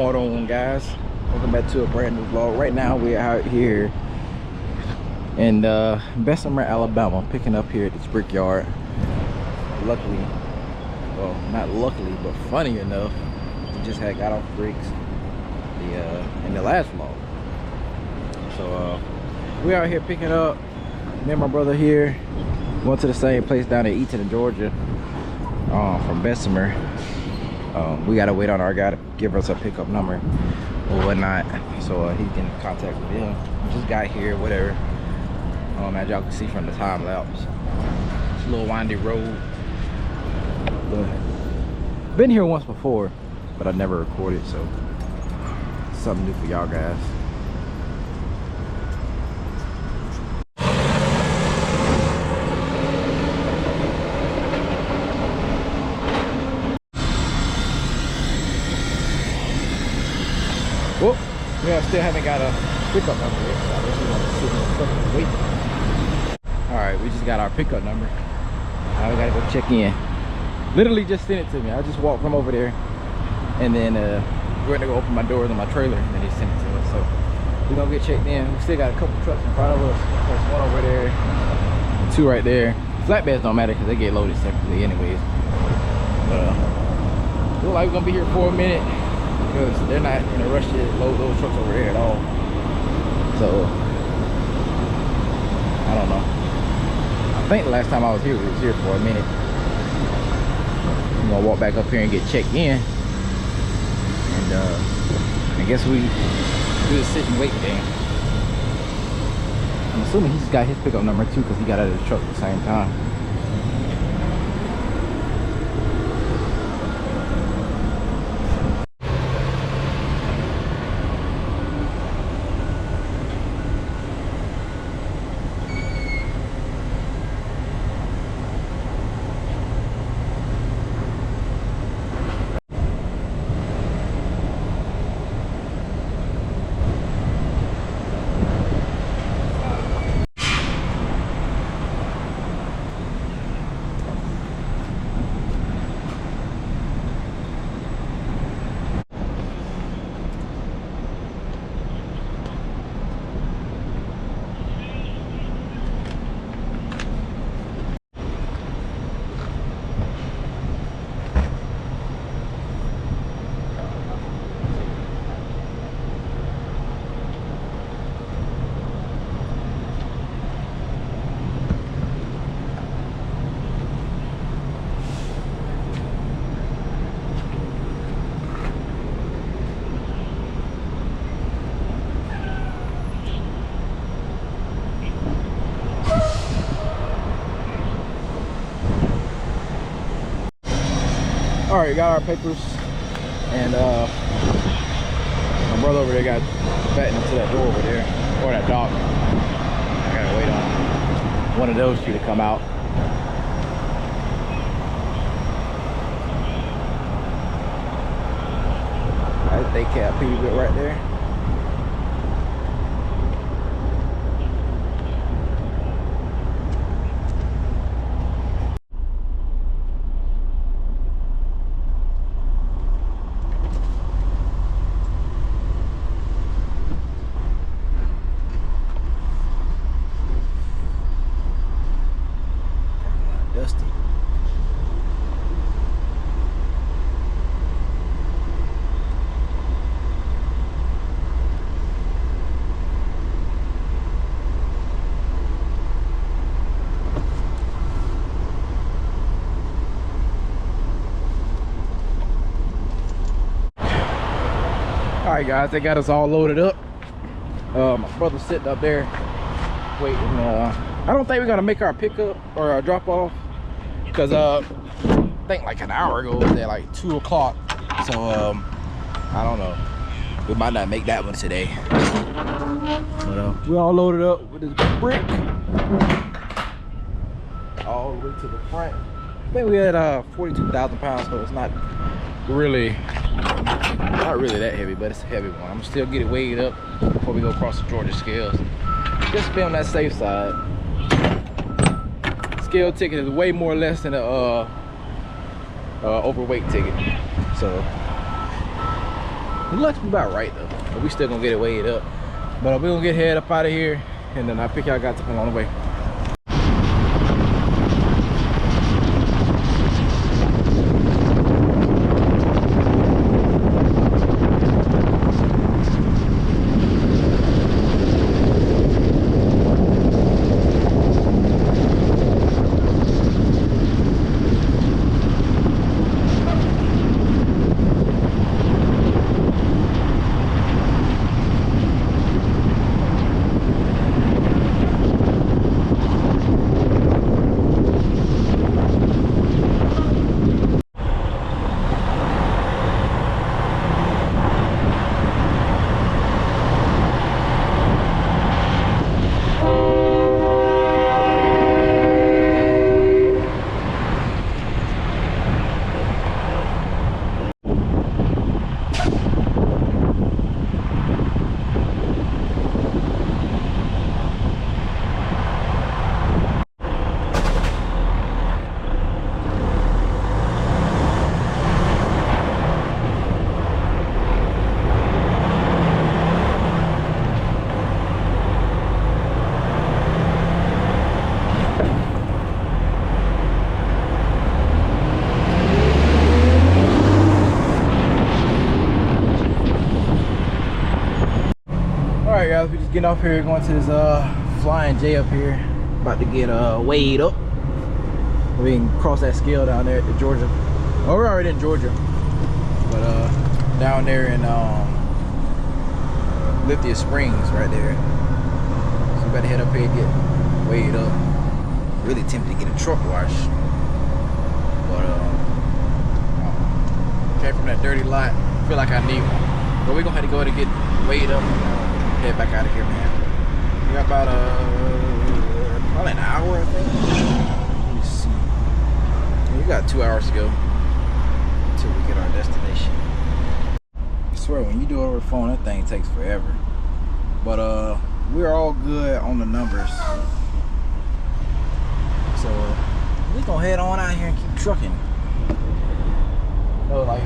going on, guys? Welcome back to a brand new vlog. Right now we're out here in Bessemer, Alabama, picking up here at this brickyard. Luckily, well, not luckily, but funny enough, we just had got off bricks in the last vlog. So we're out here picking up. Me and my brother here going to the same place down in Eaton, Georgia, from Bessemer. We gotta wait on our guy to give us a pickup number or whatnot, so he can contact with him. Just got here, whatever. As y'all can see from the time lapse, it's a little windy road. But been here once before, but I never recorded, so something new for y'all guys. Well, we still haven't got a pickup number yet, so I guess we're gonna sit here and wait. Alright, we just got our pickup number. Now we gotta go check in. Literally just sent it to me. I just walked from over there, and then we're gonna go open my doors on my trailer, and then they sent it to us. So we're gonna get checked in. We still got a couple trucks in front of us. There's one over there, and two right there. Flatbeds don't matter because they get loaded separately anyways. Look like we're gonna be here for a minute, because they're not in a rush to load those trucks over there at all. So I don't know. I think the last time I was here, we was here for a minute. I'm gonna walk back up here and get checked in, and I guess we just sit and wait then. I'm assuming he's got his pickup number too, because he got out of the truck at the same time. All right, got our papers, and my brother over there got batting into that door over there, or that dock. I gotta wait on one of those two to come out. That's they cap pretty good right there. Dusty. All right, guys, they got us all loaded up. My brother's sitting up there waiting. I don't think we're gonna make our pickup or our drop off, because I think like an hour ago it was at like 2 o'clock. So I don't know, we might not make that one today. But we all loaded up with this brick all the way to the front. I think we had 42,000 pounds, so it's not really that heavy, but it's a heavy one. I'm gonna still get it weighed up before we go across the Georgia scales, just to be on that safe side. Scale ticket is way more less than a overweight ticket, so It looks about right though, but we still gonna get it weighed up. But we gonna get head up out of here, and then I'll pick y'all guys up along the way. Alright guys, we just getting off here, going to this Flying J up here. About to get weighed up. We can cross that scale down there at Georgia. Well, we're already in Georgia. But down there in Lithia Springs right there. So we better head up here and get weighed up. Really tempted to get a truck wash. But came from that dirty lot. Feel like I need one. But we're gonna have to go to get weighed up. Head back out of here, man. We got about probably an hour, I think. Let me see. We got 2 hours to go until we get our destination. I swear, when you do it over the phone, that thing takes forever. But we're all good on the numbers. So we gonna head on out here and keep trucking. You know, like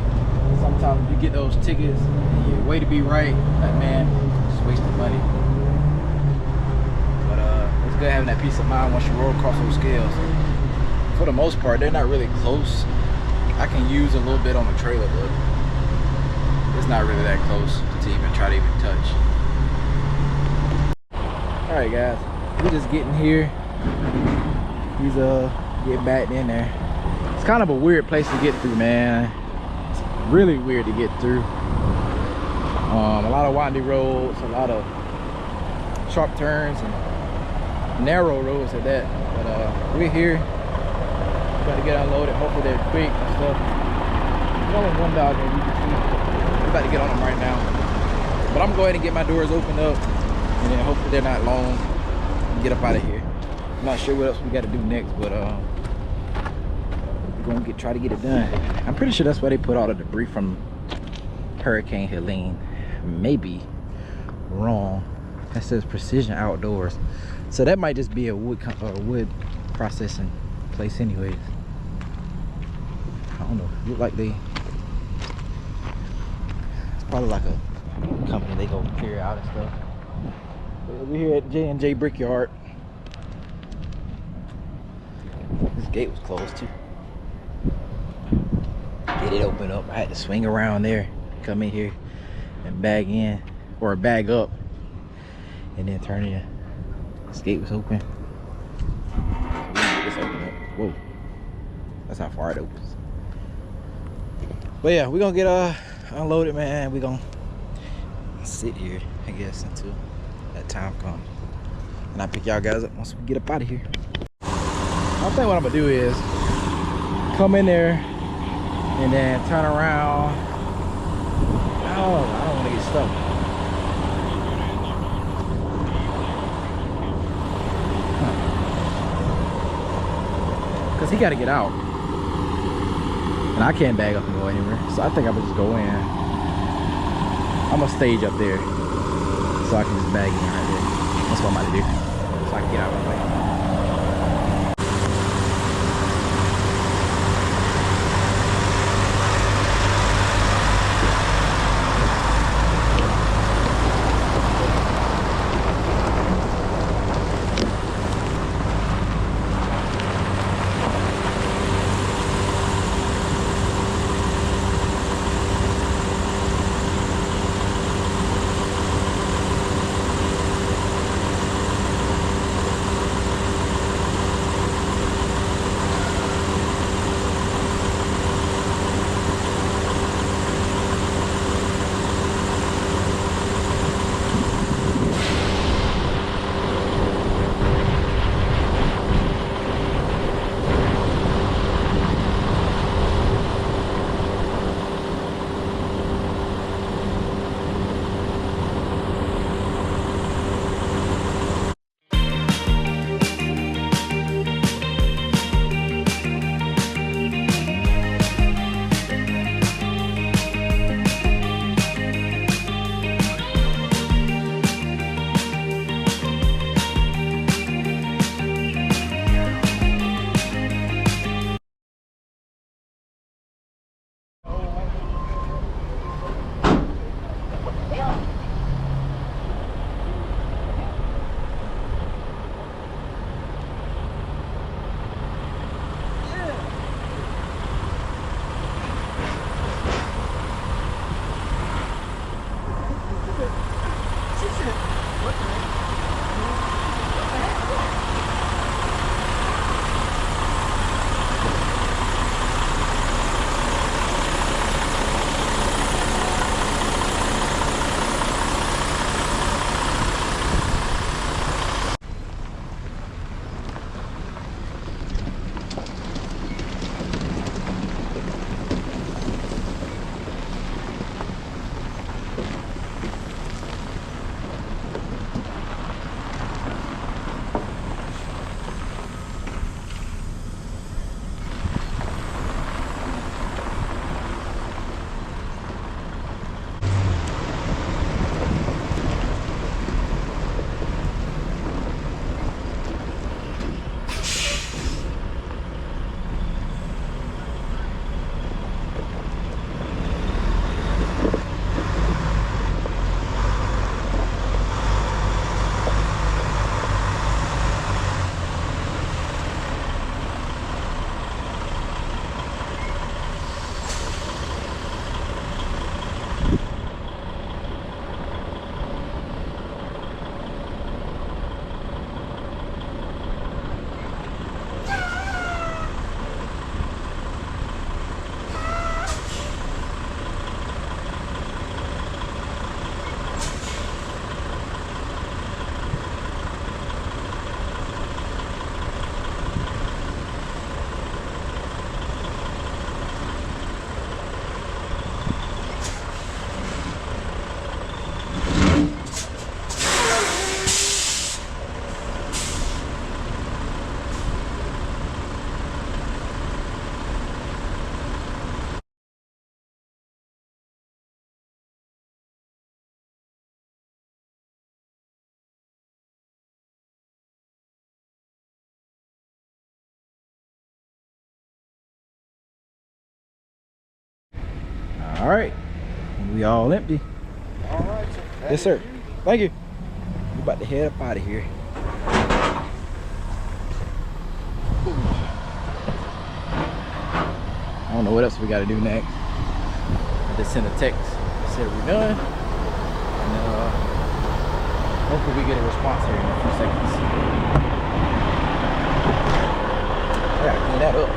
sometimes you get those tickets and your way to be right, like man, wasting money. But it's good having that peace of mind once you roll across those scales. For the most part, they're not really close. I can use a little bit on the trailer, but it's not really that close to even try to even touch. Alright guys, we're just getting here. He's getting back in there. It's kind of a weird place to get through, man. It's really weird to get through. A lot of windy roads, a lot of sharp turns and narrow roads at that. But we're here. Got to get unloaded. Hopefully they're quick and stuff. There's only one dog in. We're about to get on them right now. But I'm going to go ahead and get my doors opened up, and then hopefully they're not long and get up out of here. I'm not sure what else we got to do next, but we're going to try to get it done. I'm pretty sure that's why they put all the debris from Hurricane Helene. Maybe wrong. That says Precision Outdoors, so that might just be a wood processing place anyways. I don't know, look like it's probably like a company they go carry out and stuff. But we're here at J&J Brickyard. This gate was closed too. Get it open up. I had to swing around there, come in here and bag in, or bag up, and then turn in. This gate was open. So we can get this open up. Whoa, that's how far it opens. But yeah, we're gonna get unloaded, man. We're gonna sit here, I guess, until that time comes, and I'll pick y'all guys up once we get up out of here. I think what I'm gonna do is come in there and then turn around. Oh, I don't want to get stuck. Because he got to get out. And I can't bag up and go anywhere. So I think I'm going to just go in. I'm going to stage up there, so I can just bag in right there. That's what I'm about to do. So I can get out of the way. All right, we all empty. All right, sir. Yes, sir. Thank you. We about to head up out of here. I don't know what else we got to do next. I just sent a text, said we're done, and hopefully we get a response here in a few seconds. I gotta clean that up.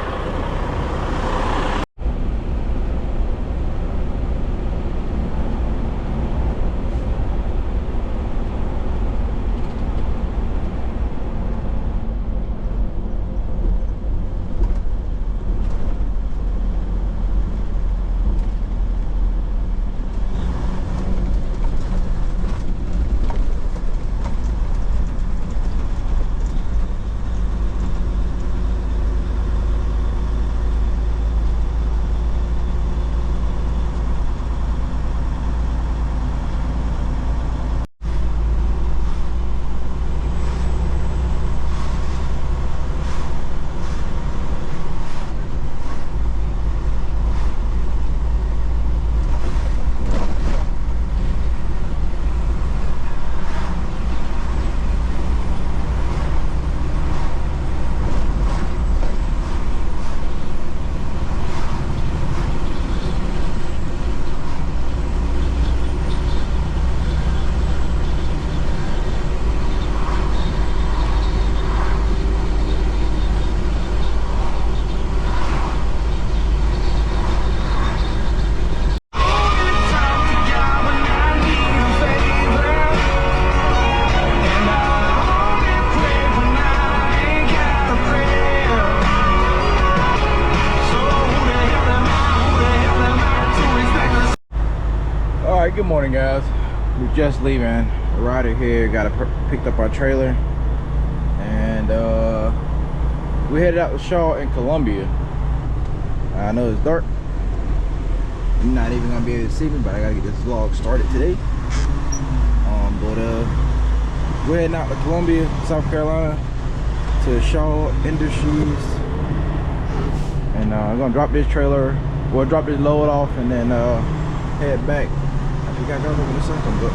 Good morning, guys. We're just leaving. The rider here picked up our trailer, and we headed out to Shaw in Columbia. I know it's dark. I'm not even gonna be able to see me, but I gotta get this vlog started today. We're heading out to Columbia, South Carolina, to Shaw Industries, and I'm gonna drop this trailer. We'll drop this load off, and then head back. We got to go over the second book.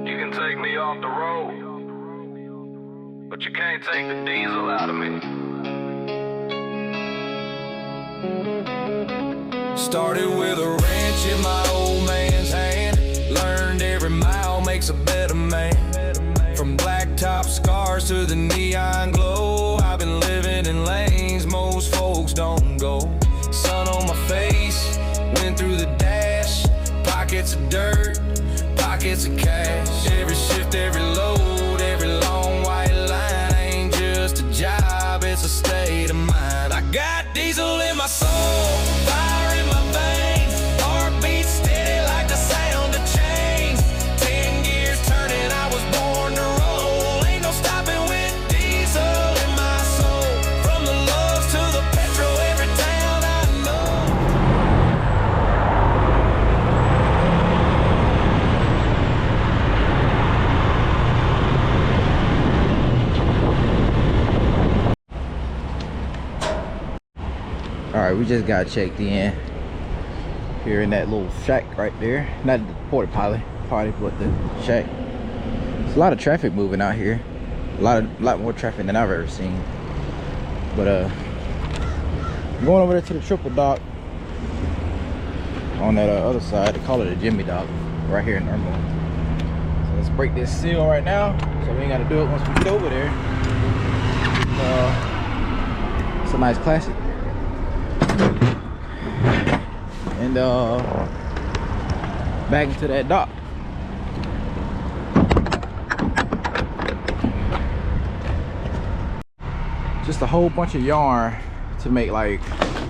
You can take me off the road, but you can't take the diesel out of me. Started with a wrench in my old man's hand. Learned every mile makes a better man. From blacktop scars to the neon glow, I've been living in lanes most folks don't go. Sun on my face, went through the dash. Pockets of dirt, pockets of cash. Every shift, every load, every long white line ain't just a job, it's a state of mind. I got diesel in my soul, fire in my veins, heartbeat steady like the sound of chains. 10 gears turning, I was born to roll. Ain't no stopping with diesel in my soul. From the loves to the petrol, every town I know. All right, we just got checked in here in that little shack right there. Not the porta potty, but the shack. There's a lot of traffic moving out here. A lot more traffic than I've ever seen. But going over there to the triple dock on that other side. They call it a Jimmy dock right here in Irmo. So let's break this seal right now, so we ain't got to do it once we get over there. It's a nice classic. And back into that dock. Just a whole bunch of yarn to make like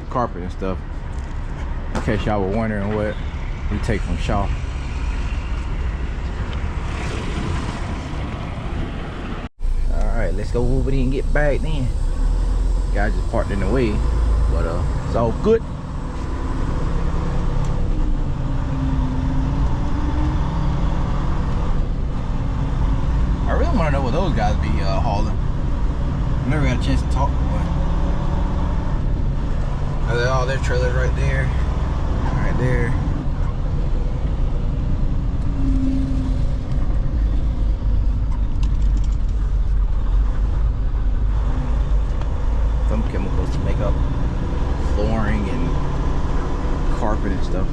carpet and stuff, in case y'all were wondering what we take from Shaw. All right, let's go over there and get back then. Guy just parked in the way, but it's all good. I want to know what those guys be hauling. I never got a chance to talk to one. All their trailers right there. Right there. Some chemicals to make up flooring and carpet and stuff.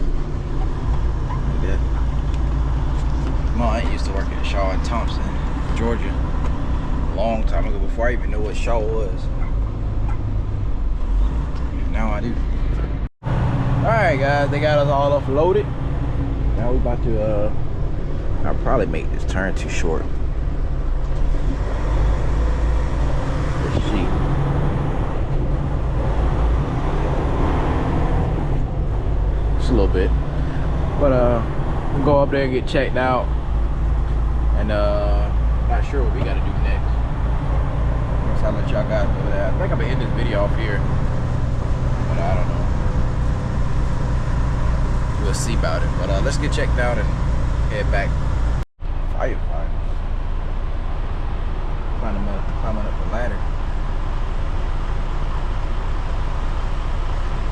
Like that. Mom used to work at Shaw and Thompson, Georgia. A long time ago, before I even knew what Shaw was. Now I do. Alright guys, they got us all offloaded. Now we about to I'll probably make this turn too short. Let's see. Just a little bit. But we'll go up there and get checked out. And not sure what we gotta do next. So I'll let y'all guys know that. I think I'm gonna end this video off here. But I don't know. We'll see about it. But let's get checked out and head back. Firefighters. Climbing up the ladder.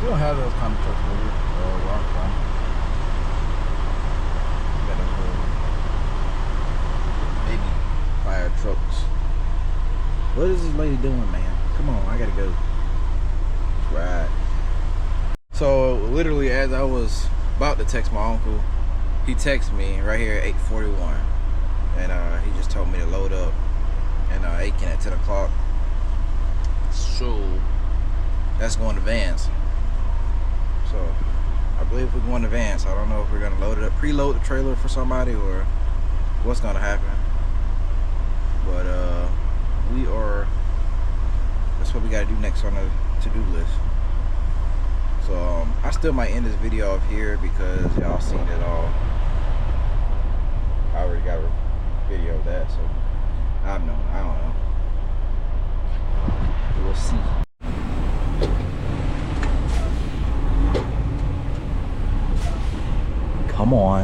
We don't have those kind of trucks over here. Where I'm from. We got those little baby fire trucks. What is this lady doing, man? Come on, I gotta go. Right. So literally, as I was about to text my uncle, he texted me right here at 8:41, and he just told me to load up and Aiken at 10 o'clock. So that's going to Vance. So I believe we're going to Vance. I don't know if we're gonna load it up, preload the trailer for somebody, or what's gonna happen. But we are. That's what we gotta do next on the to-do list. So I still might end this video off here because y'all seen it all. I already got a video of that, so I don't know. We'll see. Come on.